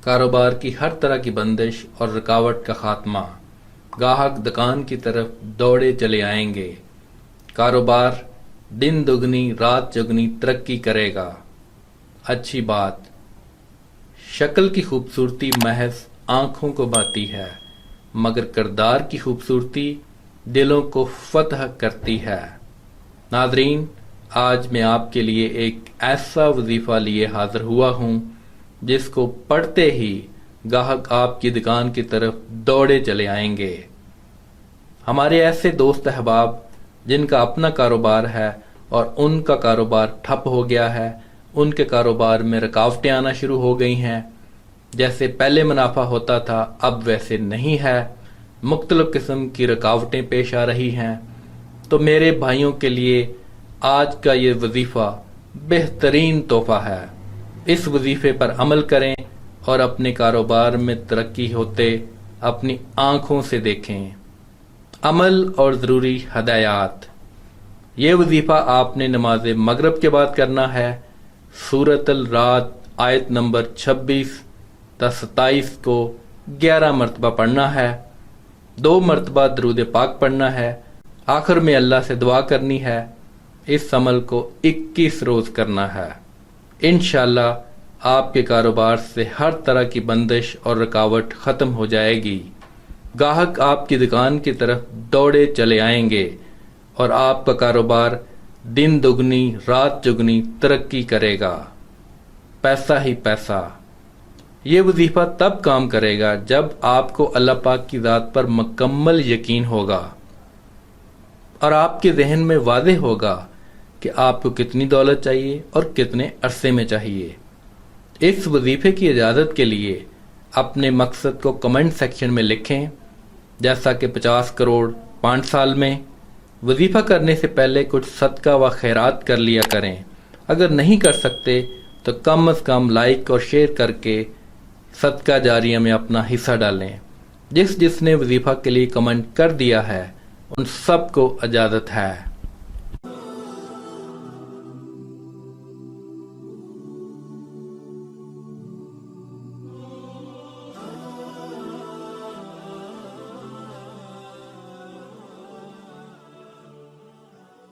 کاروبار کی ہر طرح کی بندش اور رکاوٹ کا خاتمہ، گاہک دکان کی طرف دوڑے چلے آئیں گے، کاروبار دن دگنی رات چگنی ترقی کرے گا۔ اچھی بات، شکل کی خوبصورتی محض آنکھوں کو بھاتی ہے، مگر کردار کی خوبصورتی دلوں کو فتح کرتی ہے۔ ناظرین، آج میں آپ کے لیے ایک ایسا وظیفہ لیے حاضر ہوا ہوں جس کو پڑھتے ہی گاہک آپ کی دکان کی طرف دوڑے چلے آئیں گے۔ ہمارے ایسے دوست احباب جن کا اپنا کاروبار ہے اور ان کا کاروبار ٹھپ ہو گیا ہے، ان کے کاروبار میں رکاوٹیں آنا شروع ہو گئی ہیں، جیسے پہلے منافع ہوتا تھا اب ویسے نہیں ہے، مختلف قسم کی رکاوٹیں پیش آ رہی ہیں، تو میرے بھائیوں کے لیے آج کا یہ وظیفہ بہترین تحفہ ہے۔ اس وظیفے پر عمل کریں اور اپنے کاروبار میں ترقی ہوتے اپنی آنکھوں سے دیکھیں۔ عمل اور ضروری ہدایات۔ یہ وظیفہ آپ نے نماز مغرب کے بعد کرنا ہے۔ سورۃ الرعد آیت نمبر 26 تا 27 کو 11 مرتبہ پڑھنا ہے، 2 مرتبہ درود پاک پڑھنا ہے، آخر میں اللہ سے دعا کرنی ہے۔ اس عمل کو 21 روز کرنا ہے۔ انشاءاللہ آپ کے کاروبار سے ہر طرح کی بندش اور رکاوٹ ختم ہو جائے گی، گاہک آپ کی دکان کی طرف دوڑے چلے آئیں گے اور آپ کا کاروبار دن دگنی رات چگنی ترقی کرے گا۔ پیسہ ہی پیسہ۔ یہ وظیفہ تب کام کرے گا جب آپ کو اللہ پاک کی ذات پر مکمل یقین ہوگا اور آپ کے ذہن میں واضح ہوگا کہ آپ کو کتنی دولت چاہیے اور کتنے عرصے میں چاہیے۔ اس وظیفے کی اجازت کے لیے اپنے مقصد کو کمنٹ سیکشن میں لکھیں، جیسا کہ 50 کروڑ 5 سال میں۔ وظیفہ کرنے سے پہلے کچھ صدقہ و خیرات کر لیا کریں، اگر نہیں کر سکتے تو کم از کم لائک اور شیئر کر کے صدقہ جاریہ میں اپنا حصہ ڈالیں۔ جس نے وظیفہ کے لیے کمنٹ کر دیا ہے ان سب کو اجازت ہے۔